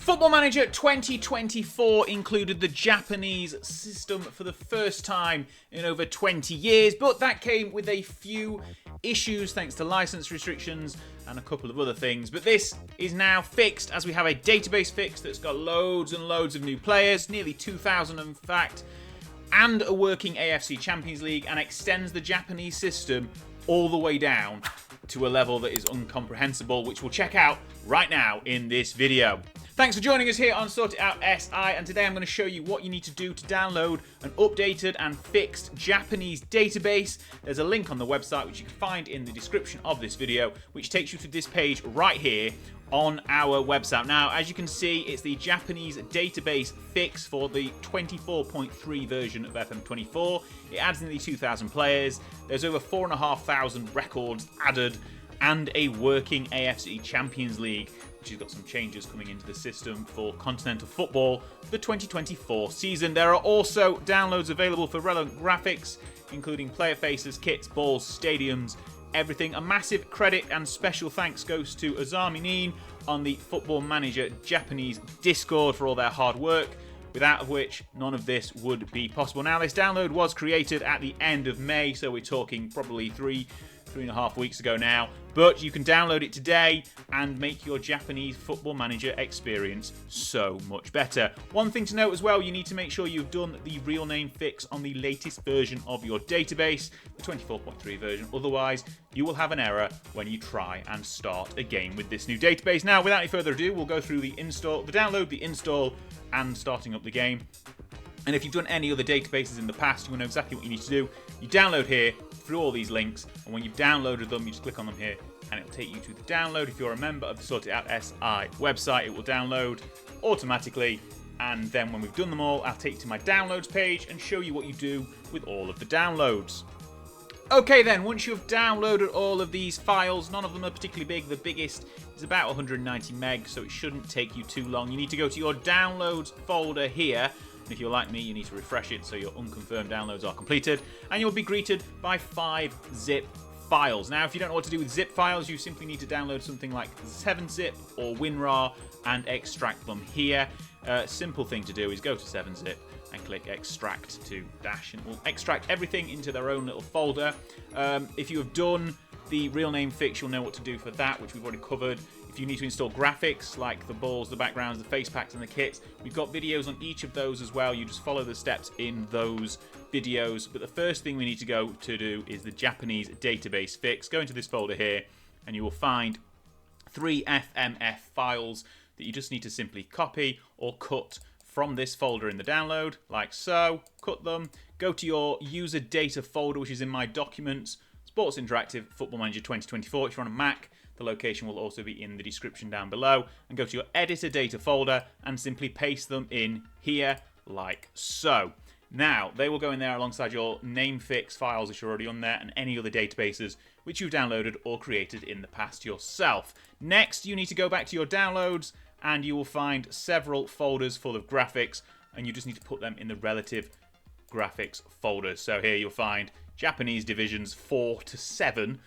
Football Manager 2024 included the Japanese system for the first time in over 20 years, but that came with a few issues thanks to license restrictions and a couple of other things. But this is now fixed as we have a database fix that's got loads and loads of new players, nearly 2,000 in fact, and a working AFC Champions League, and extends the Japanese system all the way down to a level that is incomprehensible, which we'll check out right now in this video. Thanks for joining us here on Sort It Out SI, and today I'm going to show you what you need to do to download an updated and fixed Japanese database. There's a link on the website which you can find in the description of this video, which takes you to this page right here on our website. Now, as you can see, it's the Japanese database fix for the 24.3 version of FM24. It adds nearly 2,000 players. There's over 4,500 records added, and a working AFC Champions League, which has got some changes coming into the system for continental football for the 2024 season. There are also downloads available for relevant graphics, including player faces, kits, balls, stadiums, everything. A massive credit and special thanks goes to Azami Nin on the Football Manager Japanese Discord for all their hard work, without which none of this would be possible. Now, this download was created at the end of May, so we're talking probably three and a half weeks ago now, but you can download it today and make your Japanese Football Manager experience so much better. One thing to note as well, you need to make sure you've done the real name fix on the latest version of your database, the 24.3 version, otherwise you will have an error when you try and start a game with this new database. Now, without any further ado, we'll go through the download, the install, and starting up the game. And if you've done any other databases in the past, you will know exactly what you need to do. You download here through all these links, and when you've downloaded them, you just click on them here, and it'll take you to the download. If you're a member of the Sort It Out SI website, it will download automatically, and then when we've done them all, I'll take you to my downloads page and show you what you do with all of the downloads. Okay then, once you've downloaded all of these files, none of them are particularly big. The biggest is about 190 meg, so it shouldn't take you too long. You need to go to your downloads folder here. If you're like me, you need to refresh it so your unconfirmed downloads are completed, and you'll be greeted by 5 zip files. Now, if you don't know what to do with zip files, you simply need to download something like 7-zip or WinRAR and extract them here. Simple thing to do is go to 7-zip and click extract to dash, and it will extract everything into their own little folder. If you have done the real name fix, you'll know what to do for that, which we've already covered. If you need to install graphics like the balls, the backgrounds, the face packs, and the kits, we've got videos on each of those as well. You just follow the steps in those videos. But the first thing we need to go to do is the Japanese database fix. Go into this folder here, and you will find 3 FMF files that you just need to simply copy or cut from this folder in the download, like so. Cut them. Go to your user data folder, which is in my documents, Sports Interactive Football Manager 2024. If you're on a Mac, the location will also be in the description down below. And go to your editor data folder and simply paste them in here like so. Now, they will go in there alongside your name fix files which are already on there, and any other databases which you've downloaded or created in the past yourself. Next, you need to go back to your downloads, and you will find several folders full of graphics, and you just need to put them in the relative graphics folders. So here you'll find Japanese divisions 4 to 7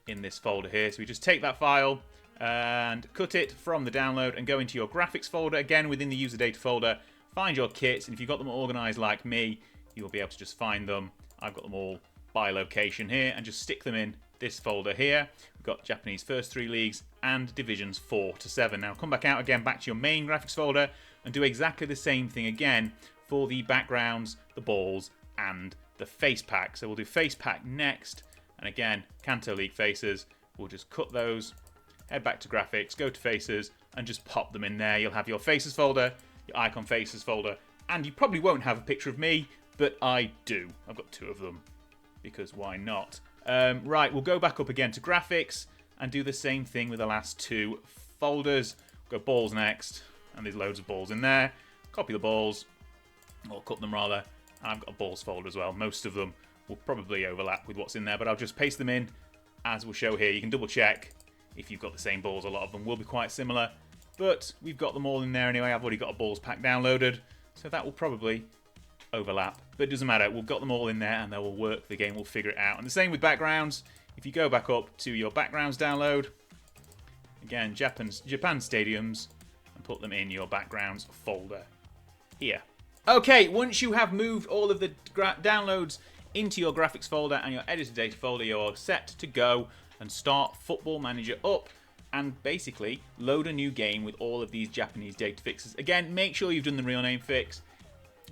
in this folder here. So we just take that file and cut it from the download and go into your graphics folder, again within the user data folder. Find your kits, and if you've got them organized like me, you will be able to just find them. I've got them all by location here, and just stick them in this folder here. We've got Japanese first 3 leagues and divisions 4 to 7. Now come back out again, back to your main graphics folder, and do exactly the same thing again for the backgrounds, the balls, and the face pack. So we'll do face pack next. And again, Kanto League faces, we'll just cut those, head back to graphics, go to faces, and just pop them in there. You'll have your faces folder, your icon faces folder, and you probably won't have a picture of me, but I do. I've got 2 of them, because why not? Right, we'll go back up again to graphics, and do the same thing with the last 2 folders. Go balls next, and there's loads of balls in there. Copy the balls, or cut them rather, and I've got a balls folder as well. Most of them will probably overlap with what's in there, but I'll just paste them in as we'll show here. You can double check if you've got the same balls. A lot of them will be quite similar, but we've got them all in there anyway. I've already got a balls pack downloaded, so that will probably overlap, but it doesn't matter. We've got them all in there and they will work. The game will figure it out. And the same with backgrounds. If you go back up to your backgrounds download, again, Japan stadiums, and put them in your backgrounds folder here. Okay, once you have moved all of the downloads into your graphics folder and your editor data folder, you're set to go and start Football Manager up and basically load a new game with all of these Japanese data fixes. Again, make sure you've done the real name fix,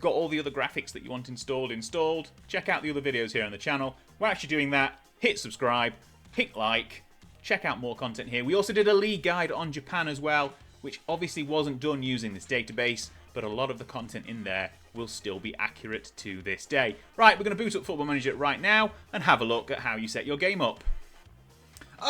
got all the other graphics that you want installed. Check out the other videos here on the channel. While actually doing that, hit subscribe, hit like, check out more content here. We also did a league guide on Japan as well, which obviously wasn't done using this database, but a lot of the content in there will still be accurate to this day. Right, we're going to boot up Football Manager right now and have a look at how you set your game up.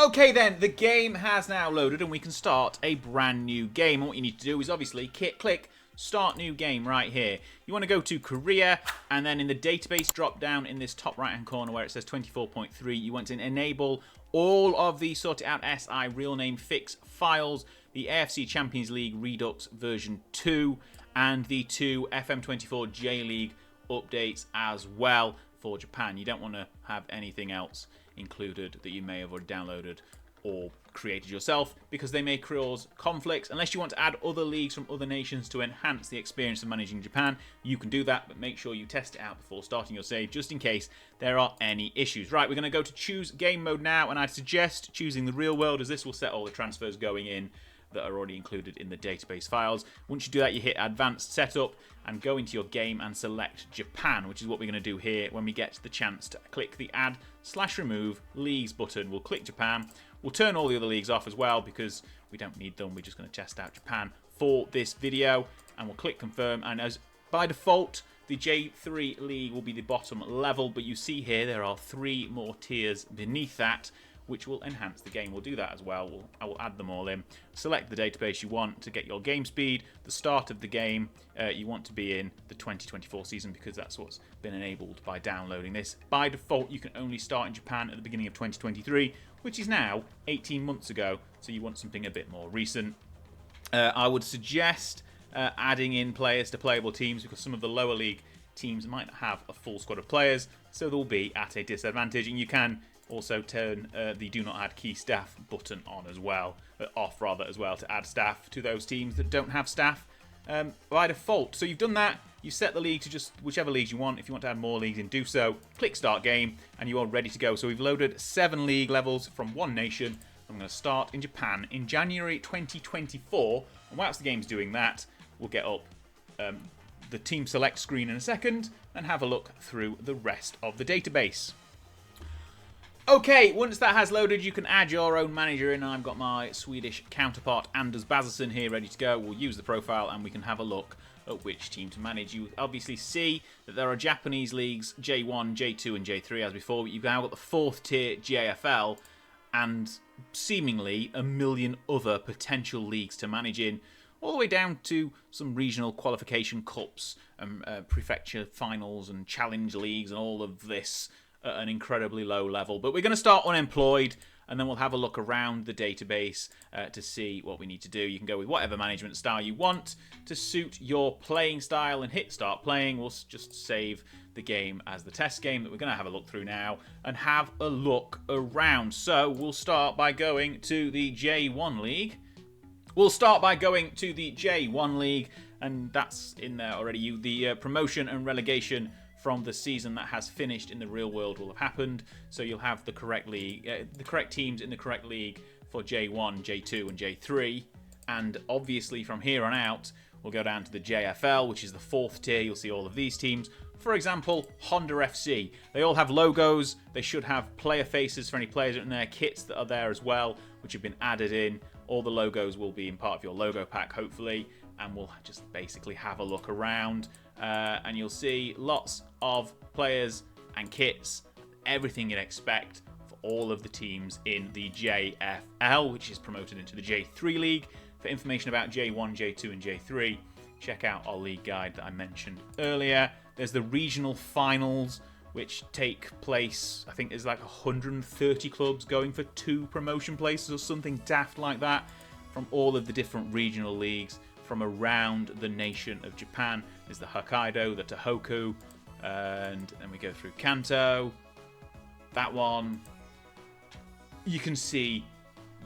Okay then, the game has now loaded and we can start a brand new game. And what you need to do is obviously click Start New Game right here. You want to go to Korea, and then in the database drop down in this top right hand corner where it says 24.3, you want to enable all of the Sort It Out SI real name fix files, the AFC Champions League Redux version 2, and the 2 FM24 J League updates as well for Japan. You don't want to have anything else included that you may have already downloaded or created yourself, because they may cause conflicts. Unless you want to add other leagues from other nations to enhance the experience of managing Japan, you can do that, but make sure you test it out before starting your save, just in case there are any issues. Right, we're going to go to choose game mode now, and I'd suggest choosing the real world, as this will set all the transfers going in that are already included in the database files. Once you do that, you hit advanced setup and go into your game and select Japan, which is what we're going to do here when we get the chance to click the add/remove leagues button. We'll click Japan. We'll turn all the other leagues off as well because we don't need them. We're just going to test out Japan for this video, and we'll click confirm. And as by default, the J3 league will be the bottom level, but you see here there are 3 more tiers beneath that, which will enhance the game. We'll do that as well. I will add them all in. Select the database you want to get your game speed. The start of the game, you want to be in the 2024 season because that's what's been enabled by downloading this. By default, you can only start in Japan at the beginning of 2023, which is now 18 months ago, so you want something a bit more recent. I would suggest adding in players to playable teams, because some of the lower league teams might not have a full squad of players, so they'll be at a disadvantage, and you can also turn the do not add key staff button on as well, off rather as well, to add staff to those teams that don't have staff by default. So you've done that, you set the league to just whichever leagues you want. If you want to add more leagues in, do so. Click start game and you are ready to go. So we've loaded 7 league levels from one nation. I'm going to start in Japan in January 2024, and whilst the game's doing that, we'll get up the team select screen in a second and have a look through the rest of the database. Okay, once that has loaded, you can add your own manager in. I've got my Swedish counterpart, Anders Bazelson, here ready to go. We'll use the profile and we can have a look at which team to manage. You obviously see that there are Japanese leagues, J1, J2 and J3 as before, but you've now got the 4th tier JFL and seemingly a million other potential leagues to manage in, all the way down to some regional qualification cups and prefecture finals and challenge leagues and all of this at an incredibly low level. But we're going to start unemployed, and then we'll have a look around the database to see what we need to do. You can go with whatever management style you want to suit your playing style and hit start playing. We'll just save the game as the test game that we're going to have a look through now and have a look around. So we'll start by going to the J1 League. And that's in there already. The promotion and relegation from the season that has finished in the real world will have happened, so you'll have the correct league, the correct teams in the correct league for J1, J2 and J3, and obviously from here on out we'll go down to the JFL, which is the 4th tier. You'll see all of these teams. For example, Honda FC. They all have logos. They should have player faces for any players in their kits that are there as well, which have been added in. All the logos will be in part of your logo pack, hopefully, and we'll just basically have a look around. And you'll see lots of players and kits, everything you'd expect for all of the teams in the JFL, which is promoted into the J3 League. For information about J1, J2 and J3, check out our league guide that I mentioned earlier. There's the regional finals, which take place, I think there's like 130 clubs going for 2 promotion places or something daft like that, from all of the different regional leagues from around the nation of Japan. There's the Hokkaido, the Tohoku, and then we go through Kanto. That one, you can see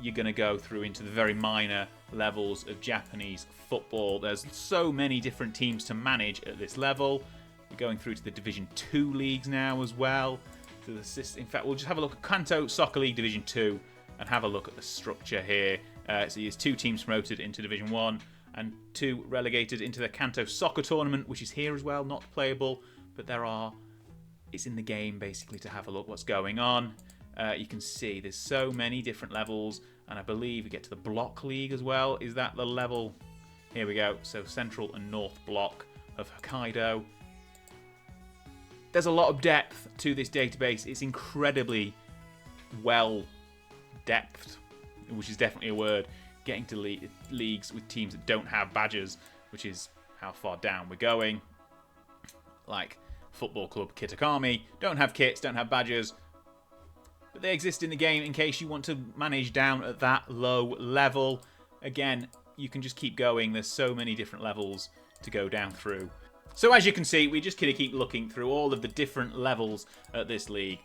you're going to go through into the very minor levels of Japanese football. There's so many different teams to manage at this level. We're going through to the Division 2 leagues now as well. In fact, we'll just have a look at Kanto Soccer League Division 2 and have a look at the structure here. So there's 2 teams promoted into Division 1 and 2 relegated into the Kanto Soccer Tournament, which is here as well, not playable, but it's in the game basically to have a look what's going on. You can see there's so many different levels, and I believe we get to the Block League as well. Is that the level? Here we go. So Central and North Block of Hokkaido. There's a lot of depth to this database. It's incredibly well depthed, which is definitely a word. Getting to leagues with teams that don't have badges, which is how far down we're going. Like Football Club Kitakami, don't have kits, don't have badges, but they exist in the game in case you want to manage down at that low level. Again, you can just keep going. There's so many different levels to go down through. So as you can see, we just kind of keep looking through all of the different levels at this league.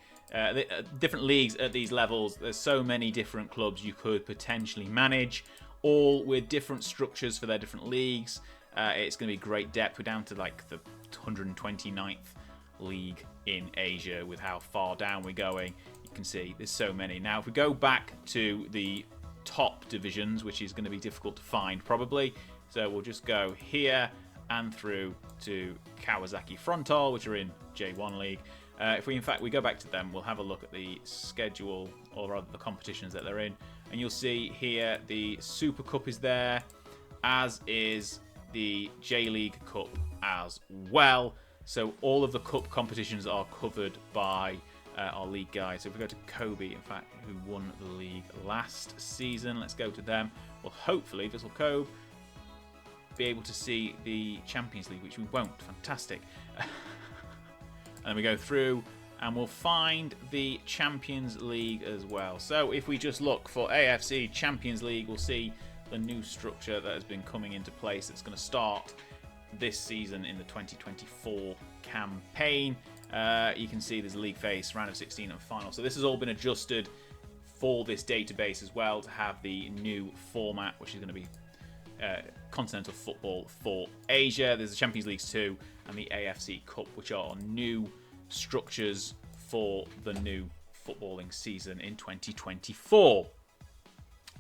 Different leagues at these levels. There's so many different clubs you could potentially manage, all with different structures for their different leagues. It's going to be great depth. We're down to like the 129th league in Asia with how far down we're going. You can see there's so many. Now, if we go back to the top divisions, which is going to be difficult to find probably, so we'll just go here and through to Kawasaki Frontale, which are in J1 League. If we go back to them, we'll have a look at the schedule, or rather the competitions that they're in, and you'll see here the Super Cup is there, as is the J-League Cup as well. So all of the cup competitions are covered by our league guys. So if we go to Kobe, in fact, who won the league last season, let's go to them. Well, hopefully Vissel Kobe be able to see the Champions League, which we won't. Fantastic. And then we go through and we'll find the Champions League as well. So if we just look for AFC Champions League, we'll see the new structure that has been coming into place. It's going to start this season in the 2024 campaign. You can see there's a league phase, round of 16 and final. So this has all been adjusted for this database as well to have the new format, which is going to be continental football for Asia. There's the Champions Leagues 2 and the AFC Cup, which are new structures for the new footballing season in 2024.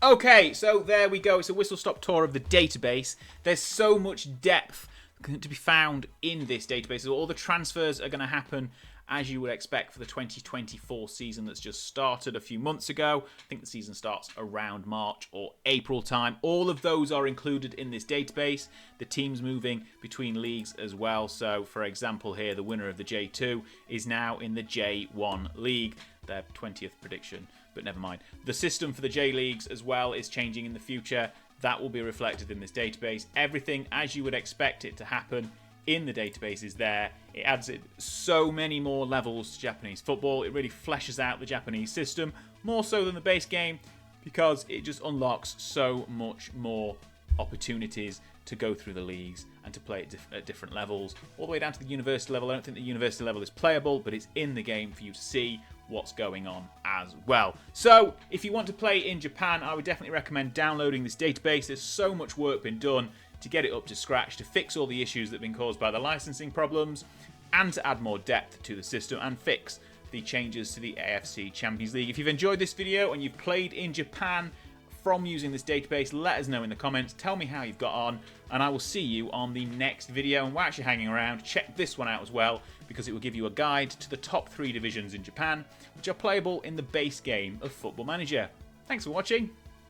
Okay, so there we go. It's a whistle-stop tour of the database. There's so much depth to be found in this database. So all the transfers are going to happen as you would expect for the 2024 season that's just started a few months ago. I think the season starts around March or April time. All of those are included in this database. The teams moving between leagues as well. So, for example, here, the winner of the J2 is now in the J1 League. Their 20th prediction, but never mind. The system for the J Leagues as well is changing in the future. That will be reflected in this database. Everything as you would expect it to happen in the database is there. It adds so many more levels to Japanese football. It really fleshes out the Japanese system more so than the base game because it just unlocks so much more opportunities to go through the leagues and to play at different levels, all the way down to the university level. I don't think the university level is playable, but it's in the game for you to see what's going on as well. So if you want to play in Japan, I would definitely recommend downloading this database. There's so much work been done to get it up to scratch, to fix all the issues that have been caused by the licensing problems, and to add more depth to the system and fix the changes to the AFC Champions League. If you've enjoyed this video and you've played in Japan from using this database, let us know in the comments. Tell me how you've got on, and I will see you on the next video. And while you're actually hanging around, check this one out as well, because it will give you a guide to the top 3 divisions in Japan, which are playable in the base game of Football Manager. Thanks for watching.